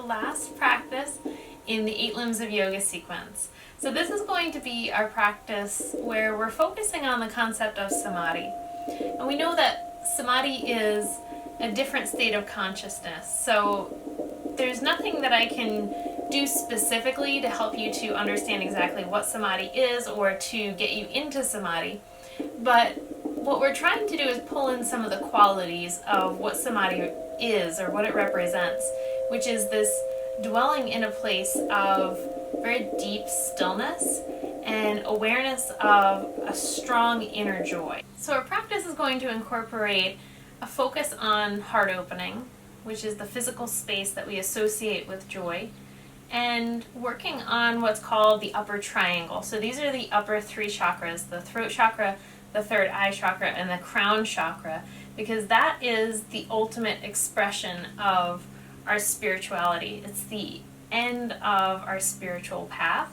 last practice in the 8 limbs of yoga sequence. So this is going to be our practice where we're focusing on the concept of samadhi. And we know that samadhi is a different state of consciousness. So there's nothing that I can do specifically to help you to understand exactly what samadhi is or to get you into samadhi. But what we're trying to do is pull in some of the qualities of what samadhi is or what it represents, which is this dwelling in a place of very deep stillness and awareness of a strong inner joy. So our practice is going to incorporate a focus on heart opening, which is the physical space that we associate with joy, and working on what's called the upper triangle. So these are the upper 3 chakras, the throat chakra, the third eye chakra, and the crown chakra, because that is the ultimate expression of our spirituality. It's the end of our spiritual path.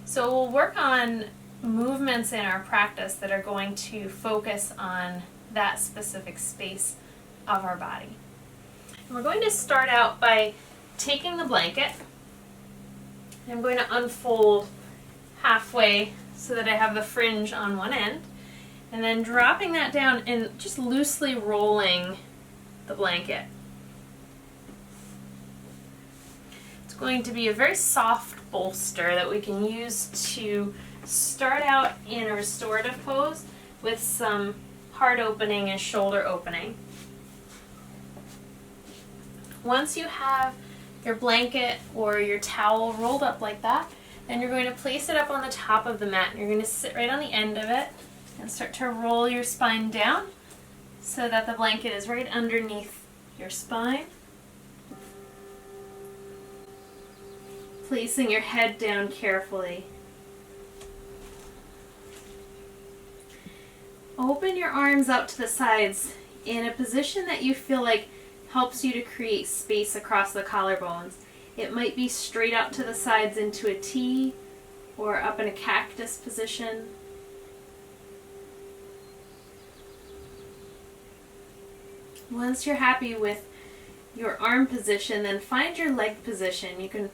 So we'll work on movements in our practice that are going to focus on that specific space of our body. And we're going to start out by taking the blanket. I'm going to unfold halfway so that I have the fringe on one end, and then dropping that down and just loosely rolling the blanket. It's going to be a very soft bolster that we can use to start out in a restorative pose with some heart opening and shoulder opening. Once you have your blanket or your towel rolled up like that, then you're going to place it up on the top of the mat, and you're going to sit right on the end of it and start to roll your spine down so that the blanket is right underneath your spine. Placing your head down carefully. Open your arms out to the sides in a position that you feel like helps you to create space across the collarbones. It might be straight out to the sides into a T or up in a cactus position. Once you're happy with your arm position, then find your leg position. You can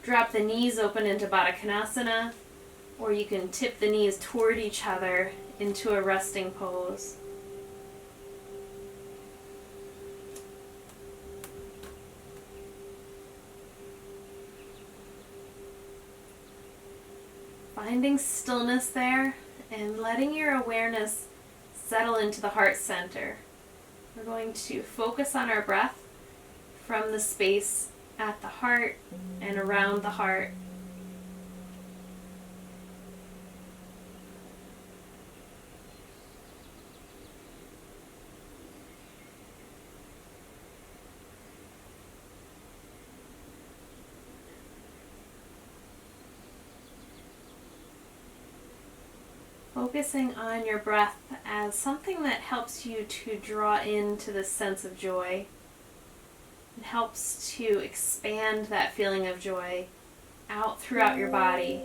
drop the knees open into Baddha Konasana, or you can tip the knees toward each other into a resting pose. Finding stillness there and letting your awareness settle into the heart center. We're going to focus on our breath from the space at the heart and around the heart. Focusing on your breath as something that helps you to draw into the sense of joy. It helps to expand that feeling of joy out throughout your body.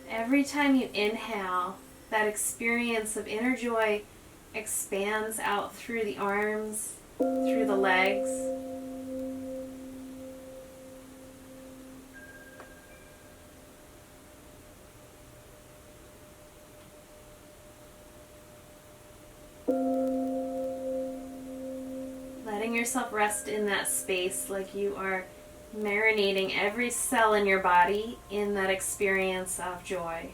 Every time you inhale, that experience of inner joy expands out through the arms, through the legs. Letting yourself rest in that space like you are marinating every cell in your body in that experience of joy.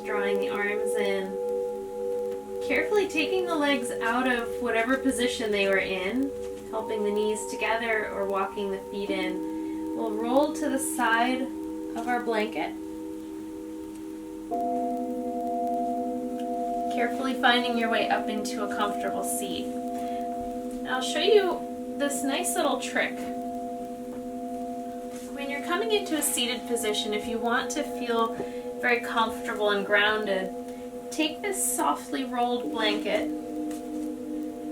Drawing the arms in. Carefully taking the legs out of whatever position they were in, helping the knees together or walking the feet in. We'll roll to the side of our blanket. Carefully finding your way up into a comfortable seat. And I'll show you this nice little trick. When you're coming coming into a seated position, if you want to feel very comfortable and grounded, take this softly rolled blanket,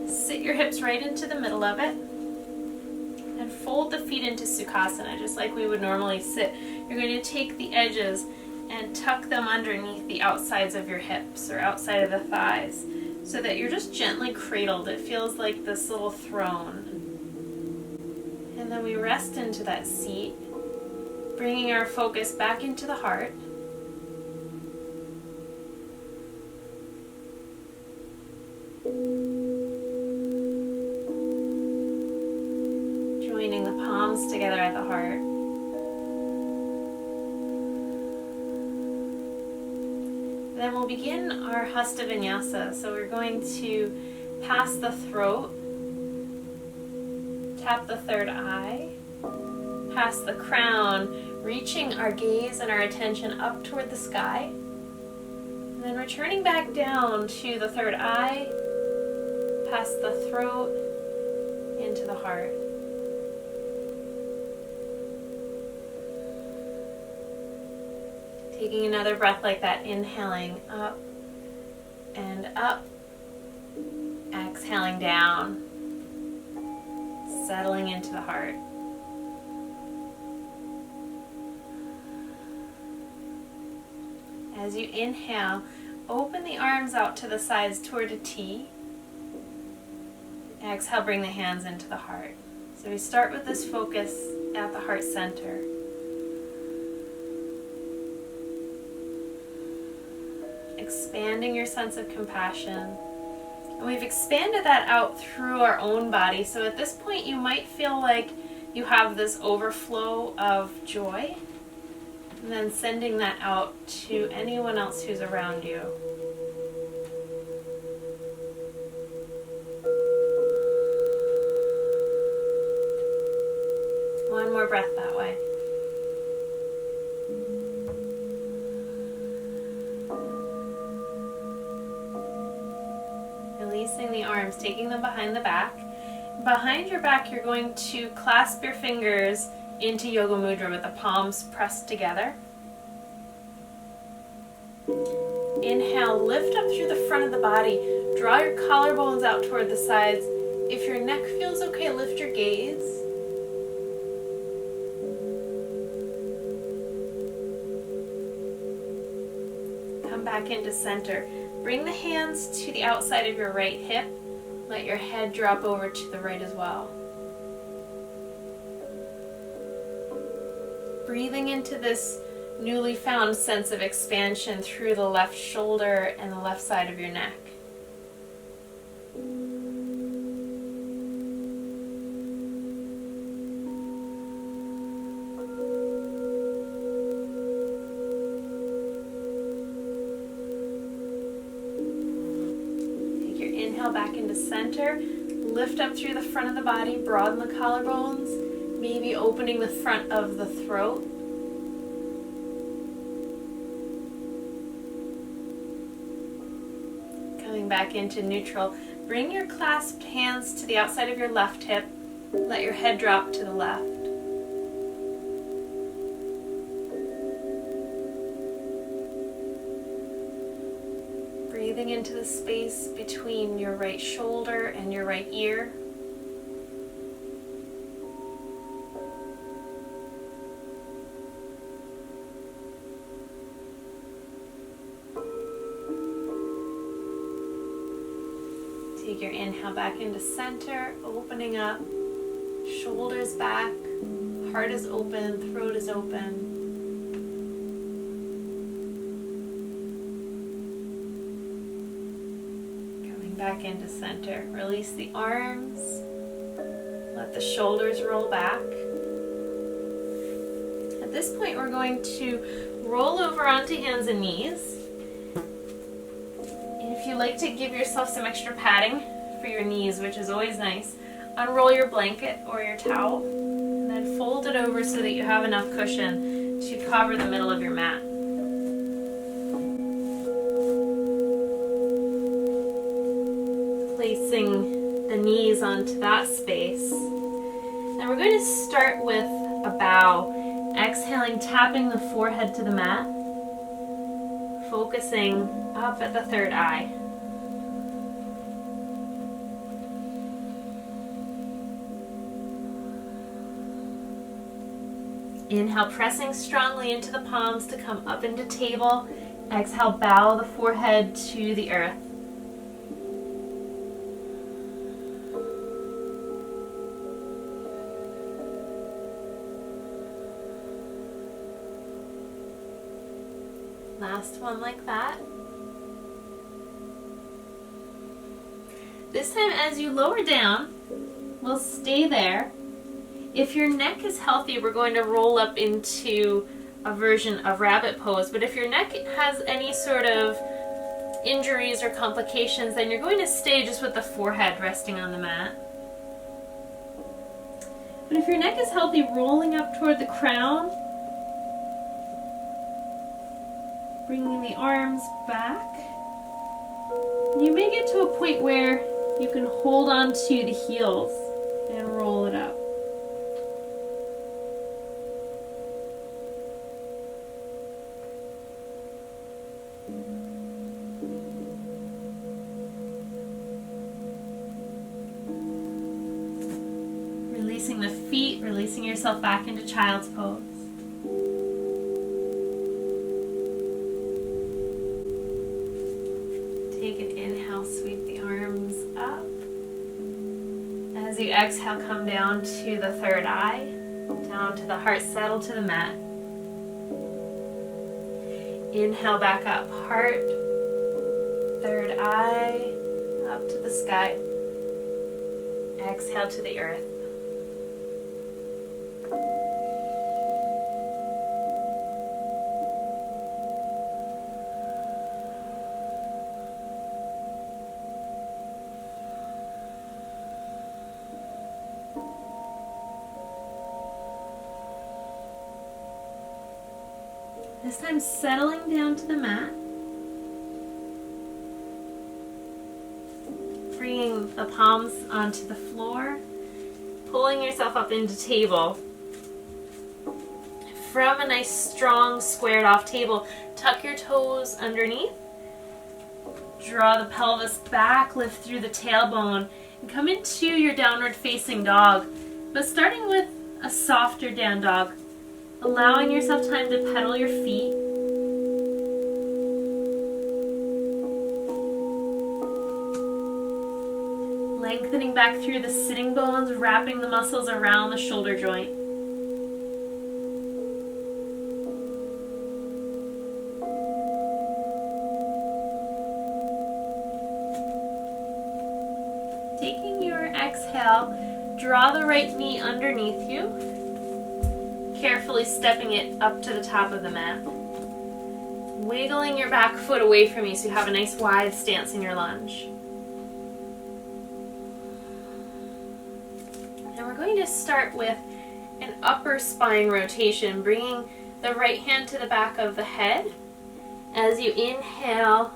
sit your hips right into the middle of it, and fold the feet into Sukhasana, just like we would normally sit. You're going to take the edges and tuck them underneath the outsides of your hips or outside of the thighs so that you're just gently cradled. It feels like this little throne. And then we rest into that seat, bringing our focus back into the heart. Joining the palms together at the heart. Then we'll begin our Hasta Vinyasa. So we're going to pass the throat, tap the third eye, pass the crown, reaching our gaze and our attention up toward the sky. And then returning back down to the third eye, past the throat, into the heart. Taking another breath like that, inhaling up and up, exhaling down, settling into the heart. As you inhale, open the arms out to the sides toward a T. Exhale, bring the hands into the heart. So we start with this focus at the heart center. Expanding your sense of compassion. And we've expanded that out through our own body. So at this point you might feel like you have this overflow of joy. And then sending that out to anyone else who's around you. One more breath that way. Releasing the arms, taking them behind the back. Behind your back, you're going to clasp your fingers into Yoga Mudra with the palms pressed together. Inhale, lift up through the front of the body. Draw your collarbones out toward the sides. If your neck feels okay, lift your gaze. Come back into center. Bring the hands to the outside of your right hip. Let your head drop over to the right as well. Breathing into this newly found sense of expansion through the left shoulder and the left side of your neck. Take your inhale back into center. Lift up through the front of the body, broaden the collarbones. Maybe opening the front of the throat. Coming back into neutral. Bring your clasped hands to the outside of your left hip. Let your head drop to the left. Breathing into the space between your right shoulder and your right ear. Take your inhale back into center, opening up, shoulders back, heart is open, throat is open. Coming back into center, release the arms, let the shoulders roll back. At this point we're going to roll over onto hands and knees. If you like to give yourself some extra padding for your knees, which is always nice, unroll your blanket or your towel and then fold it over so that you have enough cushion to cover the middle of your mat. Placing the knees onto that space. Now we're going to start with a bow. exhaling, tapping the forehead to the mat, focusing up at the third eye. Inhale, pressing strongly into the palms to come up into table. Exhale, bow the forehead to the earth. Last one like that. This time as you lower down, we'll stay there. If your neck is healthy, we're going to roll up into a version of rabbit pose. But if your neck has any sort of injuries or complications, then you're going to stay just with the forehead resting on the mat. But if your neck is healthy, rolling up toward the crown, bringing the arms back. You may get to a point where you can hold on to the heels and roll it up. Releasing the feet, releasing yourself back into child's pose. Take an inhale, sweep the arms up. As you exhale, come down to the third eye, down to the heart, settle to the mat. Inhale back up, heart, third eye, up to the sky. Exhale to the earth. This time settling down to the mat. Bringing the palms onto the floor. Pulling yourself up into table. From a nice strong squared off table, tuck your toes underneath. Draw the pelvis back, lift through the tailbone, and come into your downward facing dog. But starting with a softer down dog. Allowing yourself time to pedal your feet. Lengthening back through the sitting bones, wrapping the muscles around the shoulder joint. Taking your exhale, draw the right knee underneath you. Carefully stepping it up to the top of the mat. Wiggling your back foot away from you so you have a nice wide stance in your lunge. And we're going to start with an upper spine rotation, bringing the right hand to the back of the head. As you inhale,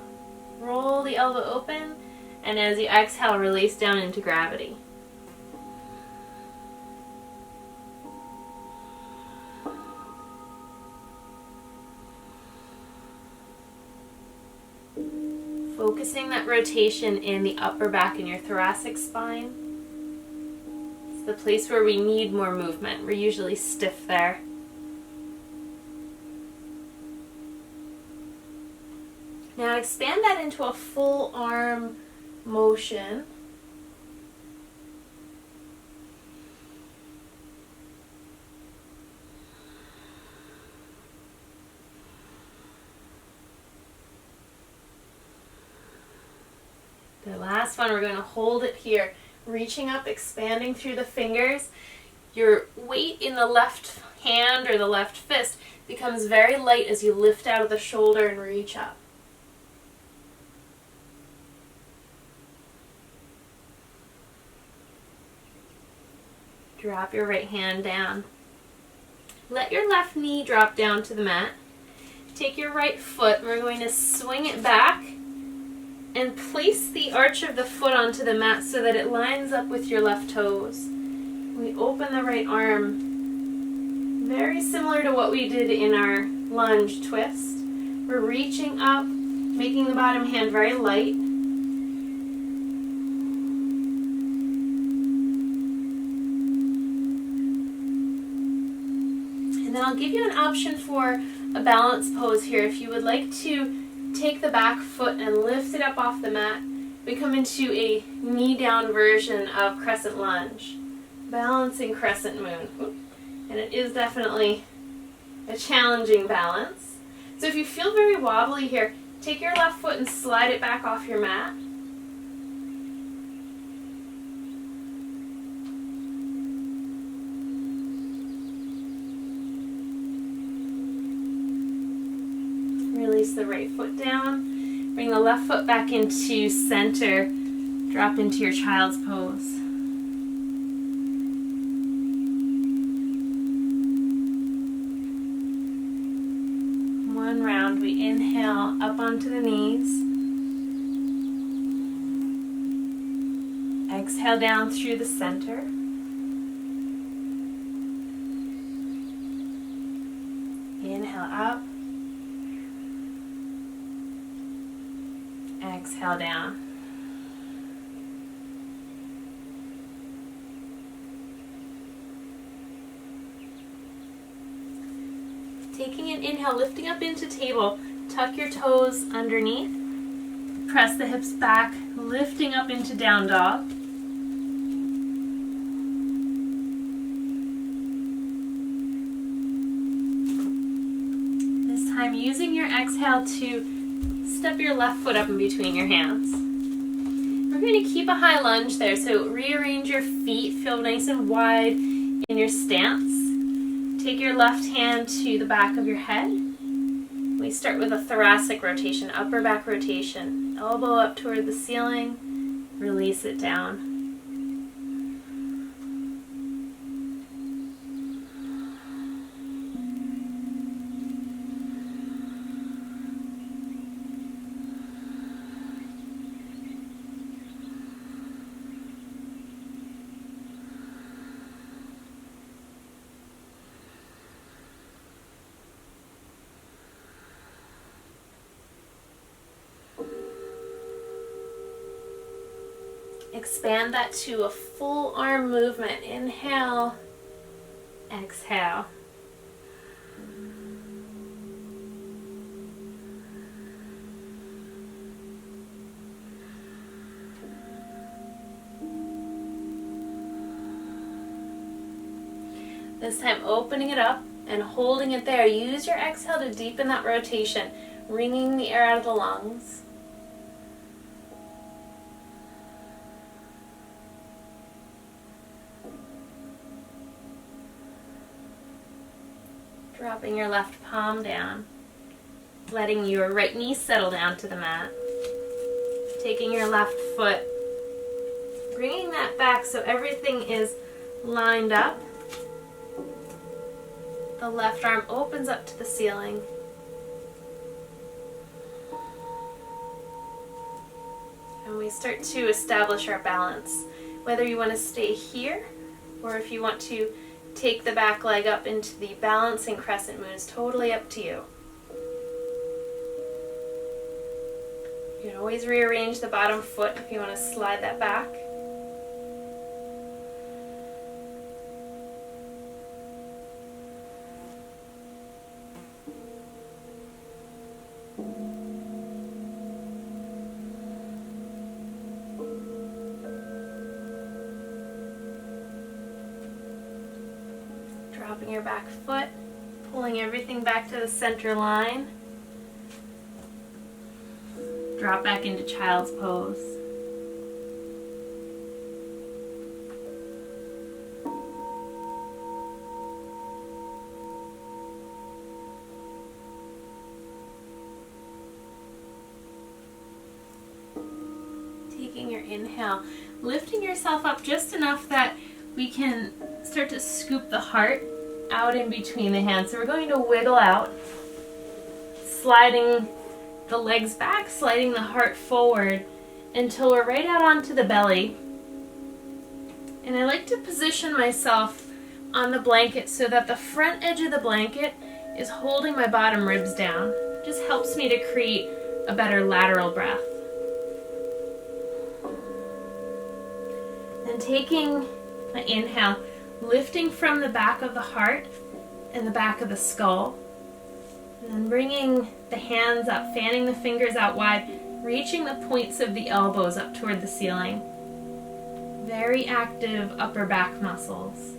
roll the elbow open, and as you exhale, release down into gravity. Focusing that rotation in the upper back and your thoracic spine. It's the place where we need more movement. We're usually stiff there. Now expand that into a full arm motion. The last one, we're going to hold it here, reaching up, expanding through the fingers. Your weight in the left hand or the left fist becomes very light as you lift out of the shoulder and reach up. Drop your right hand down. Let your left knee drop down to the mat. Take your right foot, and we're going to swing it back and place the arch of the foot onto the mat so that it lines up with your left toes. We open the right arm, Very similar to what we did in our lunge twist. We're reaching up, making the bottom hand very light. And then I'll give you an option for a balance pose here. If you would like to take the back foot and lift it up off the mat, we come into a knee down version of crescent lunge. Balancing crescent moon. And it is definitely a challenging balance. So if you feel very wobbly here, take your left foot and slide it back off your mat. Release the right foot down. Bring the left foot back into center. Drop into your child's pose. One round. We inhale up onto the knees. Exhale down through the center. Inhale up. Exhale down. Taking an inhale, lifting up into table. Tuck your toes underneath. Press the hips back, lifting up into down dog. This time using your exhale to step your left foot up in between your hands. We're going to keep a high lunge there, so rearrange your feet, feel nice and wide in your stance. Take your left hand to the back of your head. We start with a thoracic rotation, upper back rotation. Elbow up toward the ceiling, release it down. Expand that to a full arm movement. Inhale, exhale. This time opening it up and holding it there. Use your exhale to deepen that rotation, wringing the air out of the lungs. Dropping your left palm down, letting your right knee settle down to the mat. Taking your left foot, bringing that back so everything is lined up. The left arm opens up to the ceiling. And we start to establish our balance. Whether you want to stay here or if you want to take the back leg up into the balancing crescent moon is totally up to you. You can always rearrange the bottom foot if you want to slide that back. Dropping your back foot, pulling everything back to the center line. Drop back into child's pose. Taking your inhale, lifting yourself up just enough that we can start to scoop the heart out in between the hands. So we're going to wiggle out, sliding the legs back, sliding the heart forward until we're right out onto the belly. And I like to position myself on the blanket so that the front edge of the blanket is holding my bottom ribs down. It just helps me to create a better lateral breath. And taking my inhale, lifting from the back of the heart and the back of the skull. And then bringing the hands up, fanning the fingers out wide, reaching the points of the elbows up toward the ceiling. Very active upper back muscles.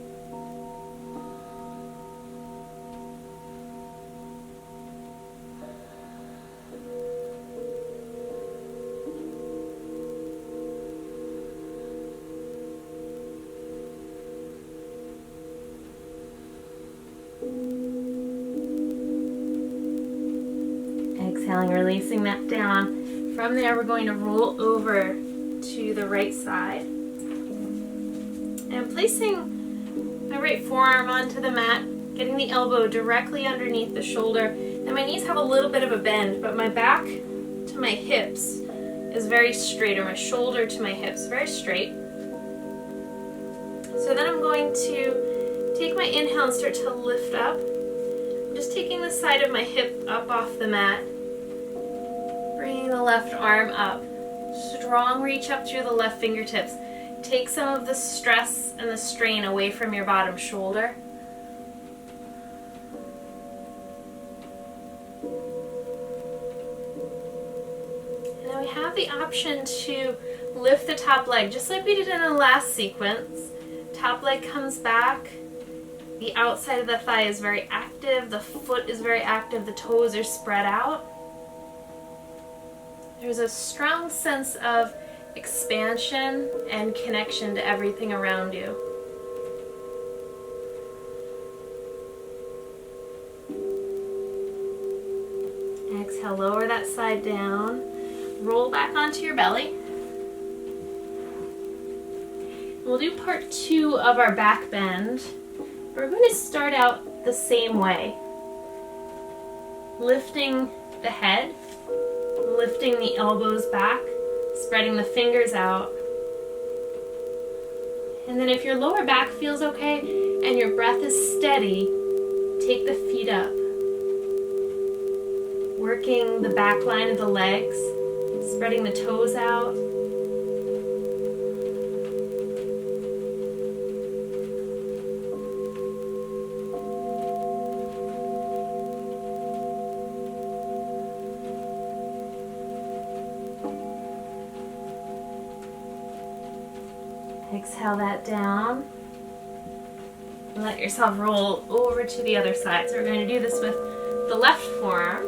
Exhaling, releasing that down. From there, we're going to roll over to the right side. And placing my right forearm onto the mat, getting the elbow directly underneath the shoulder. And my knees have a little bit of a bend, but my back to my hips is very straight, or my shoulder to my hips, very straight. So then I'm going to take my inhale and start to lift up. I'm just taking the side of my hip up off the mat. Bringing the left arm up. Strong reach up through the left fingertips. Take some of the stress and the strain away from your bottom shoulder. And then we have the option to lift the top leg, just like we did in the last sequence. Top leg comes back. The outside of the thigh is very active. The foot is very active. The toes are spread out. There's a strong sense of expansion and connection to everything around you. Exhale, lower that side down. Roll back onto your belly. We'll do part 2 of our back bend. We're going to start out the same way. Lifting the head, lifting the elbows back, spreading the fingers out. And then if your lower back feels okay and your breath is steady, take the feet up. Working the back line of the legs, spreading the toes out. Exhale that down. And let yourself roll over to the other side. So we're going to do this with the left forearm.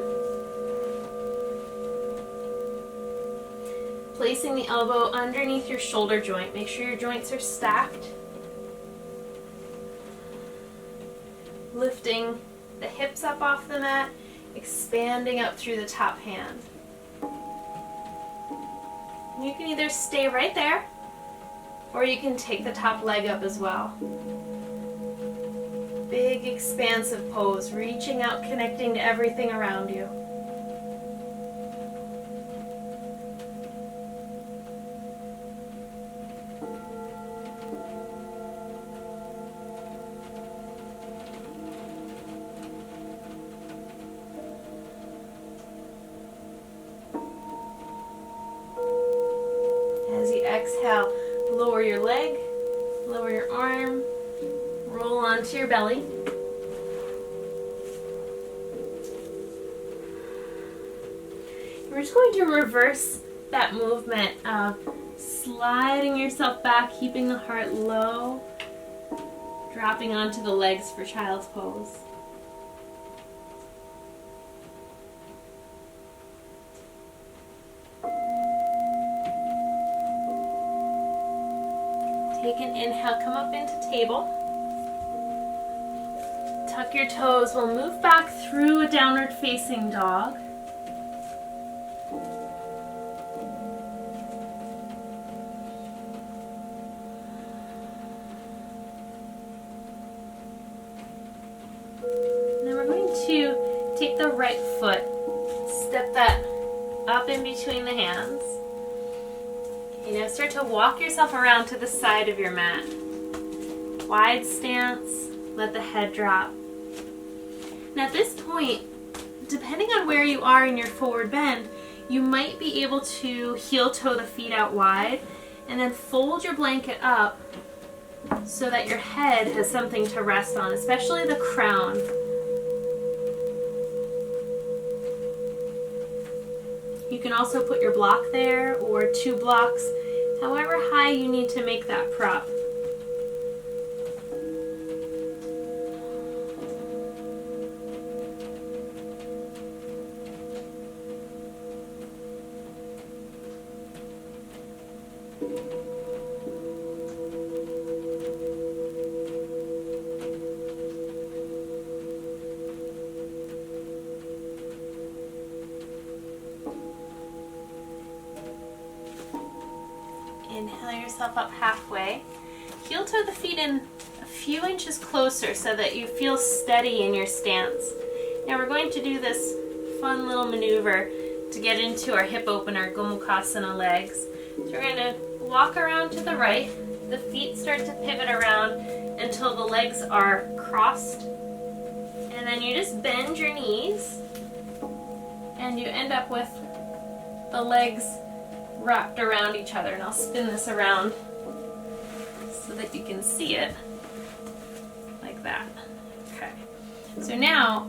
Placing the elbow underneath your shoulder joint. Make sure your joints are stacked. Lifting the hips up off the mat, expanding up through the top hand. You can either stay right there, or you can take the top leg up as well. Big expansive pose, reaching out, connecting to everything around you. As you exhale, lower your leg, lower your arm, roll onto your belly. We're just going to reverse that movement of sliding yourself back, keeping the heart low, dropping onto the legs for child's pose. Take an inhale, come up into table. Tuck your toes. We'll move back through a downward facing dog. And then we're going to take the right foot, step that up in between the hands. Okay, now start to walk yourself around to the side of your mat. Wide stance. let the head drop. And at this point, depending on where you are in your forward bend, you might be able to heel toe the feet out wide and then fold your blanket up so that your head has something to rest on, especially the crown. You can also put your block there or 2 blocks, however high you need to make that prop. Inhale yourself up halfway. Heel toe the feet in a few inches closer so that you feel steady in your stance. Now we're going to do this fun little maneuver to get into our hip opener, Gomukhasana legs. So we're going to walk around to the right. The feet start to pivot around until the legs are crossed. And then you just bend your knees and you end up with the legs wrapped around each other. And I'll spin this around so that you can see it like that. Okay. So now,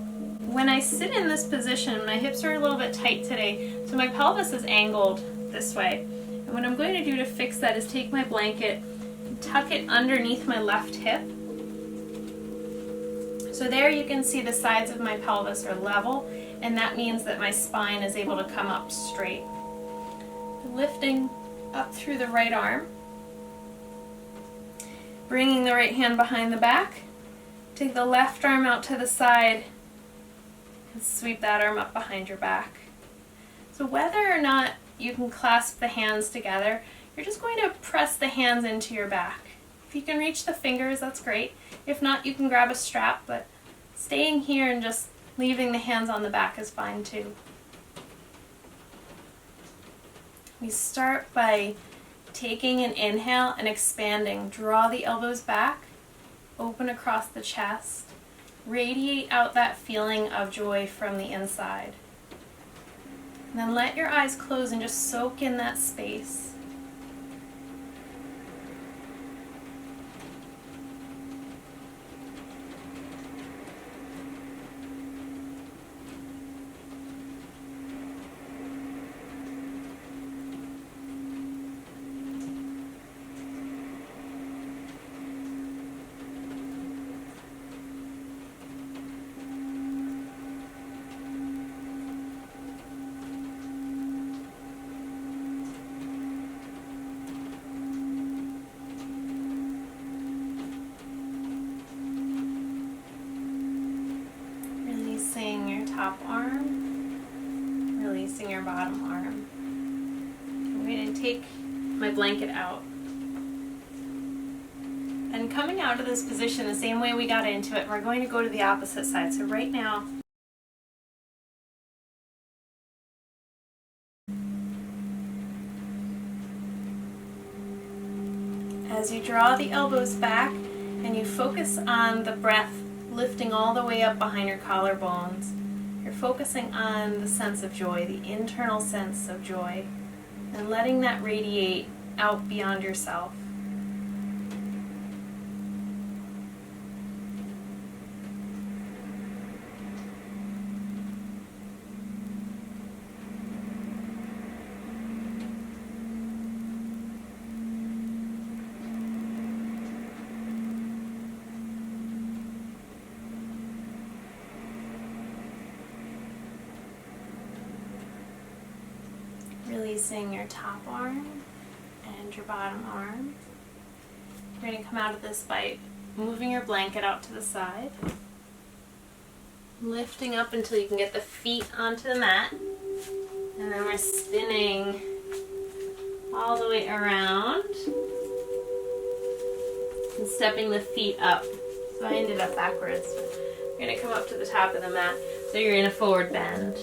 when I sit in this position, my hips are a little bit tight today, so my pelvis is angled this way. And what I'm going to do to fix that is take my blanket and tuck it underneath my left hip. So there you can see the sides of my pelvis are level, and that means that my spine is able to come up straight. Lifting up through the right arm, bringing the right hand behind the back, take the left arm out to the side and sweep that arm up behind your back. So whether or not you can clasp the hands together, you're just going to press the hands into your back. If you can reach the fingers, that's great. If not, you can grab a strap, but staying here and just leaving the hands on the back is fine too. We start by taking an inhale and expanding. Draw the elbows back, open across the chest, radiate out that feeling of joy from the inside. And then let your eyes close and just soak in that space. Releasing your top arm, releasing your bottom arm. I'm going to take my blanket out. And coming out of this position the same way we got into it, we're going to go to the opposite side. So right now, as you draw the elbows back and you focus on the breath lifting all the way up behind your collarbones, you're focusing on the sense of joy, the internal sense of joy, and letting that radiate out beyond yourself. Releasing your top arm and your bottom arm. You're going to come out of this by moving your blanket out to the side, lifting up until you can get the feet onto the mat, and then we're spinning all the way around and stepping the feet up. So I ended up backwards. You're going to come up to the top of the mat so you're in a forward bend.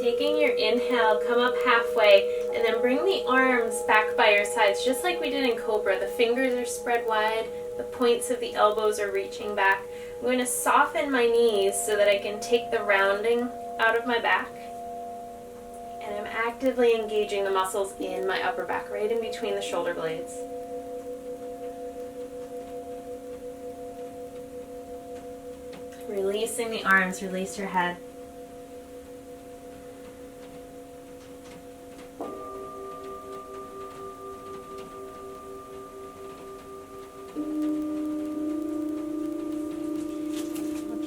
Taking your Inhale, come up halfway, and then bring the arms back by your sides, just like we did in Cobra. The fingers are spread wide, the points of the elbows are reaching back. I'm going to soften my knees so that I can take the rounding out of my back. And I'm actively engaging the muscles in my upper back, right in between the shoulder blades. Releasing the arms, release your head.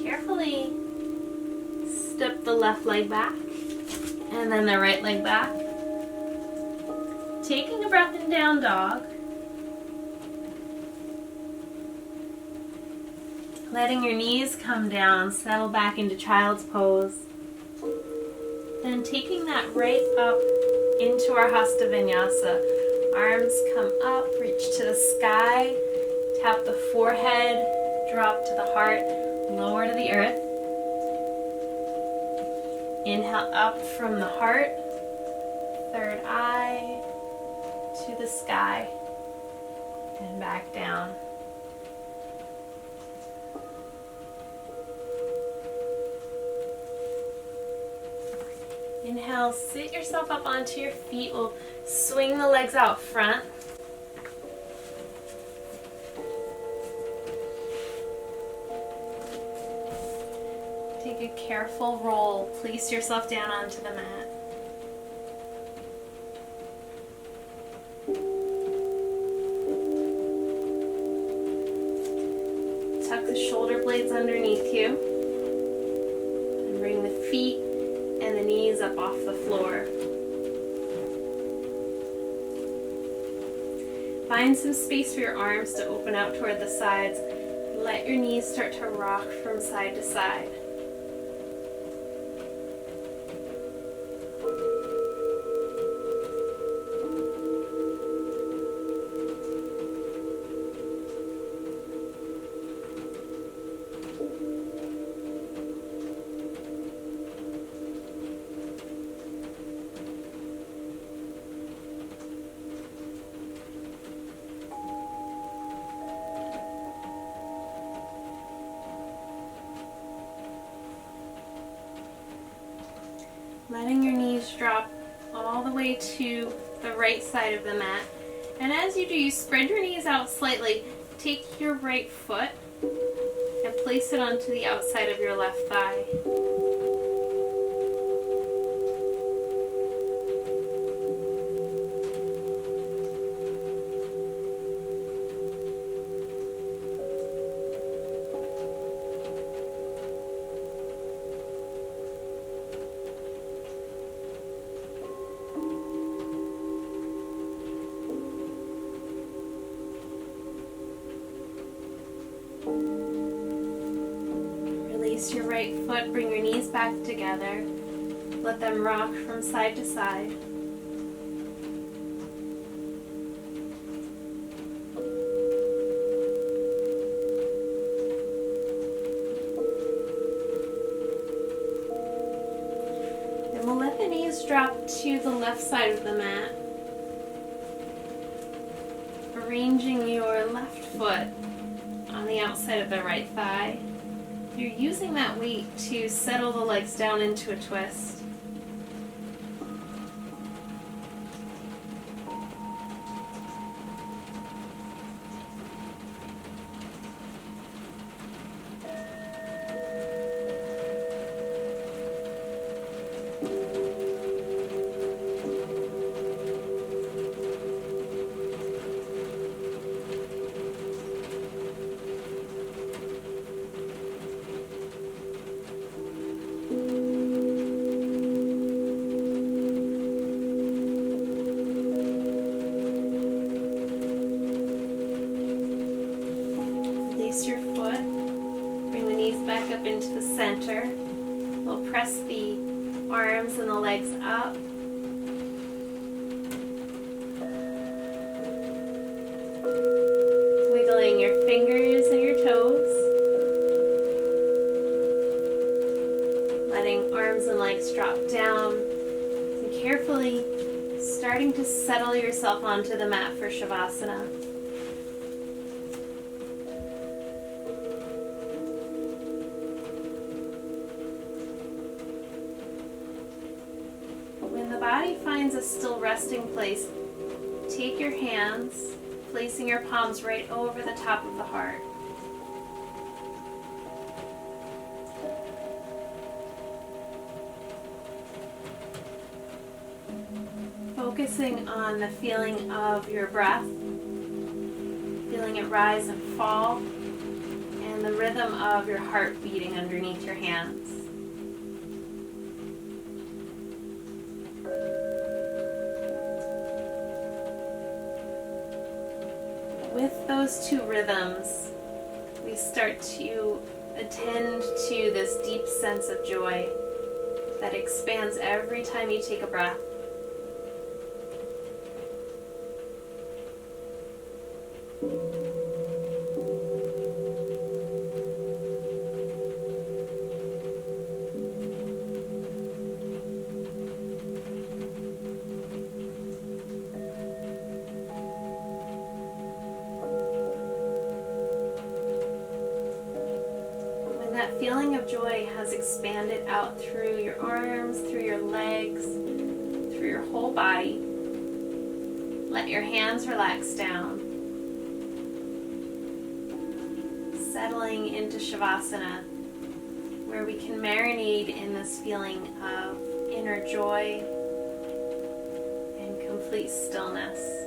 Carefully step the left leg back and then the right leg back. Taking a breath in down dog. Letting your knees come down, settle back into child's pose. Then taking that right up into our Hasta Vinyasa. Arms come up, reach to the sky, tap the forehead, drop to the heart, lower to the earth. Inhale up from the heart, third eye to the sky, and back down. Inhale, sit yourself up onto your feet. We'll swing the legs out front. Take a careful roll. Place yourself down onto the mat. Tuck the shoulder blades underneath you. And bring the feet and the knees up off the floor. Find some space for your arms to open out toward the sides. Let your knees start to rock from side to side. Letting your knees drop all the way to the right side of the mat. And as you do, you spread your knees out slightly. Take your right foot and place it onto the outside of your left thigh. Release your right foot, bring your knees back together. Let them rock from side to side. Then we'll let the knees drop to the left side of the mat. Arranging your left foot on the outside of the right thigh. You're using that weight to settle the legs down into a twist. Your foot, bring the knees back up into the center. We'll press the arms and the legs up. Wiggling your fingers and your toes. Letting arms and legs drop down. And carefully yourself onto the mat for Shavasana. When the body finds a still resting place, take your hands, placing your palms right over the top of the heart. Focusing on the feeling of your breath, feeling it rise and fall, and the rhythm of your heart beating underneath your hands. With those two rhythms, we start to attend to this deep sense of joy that expands every time you take a breath. That feeling of joy has expanded out through your arms, through your legs, through your whole body. Let your hands relax down. Settling into Shavasana, where we can marinate in this feeling of inner joy and complete stillness.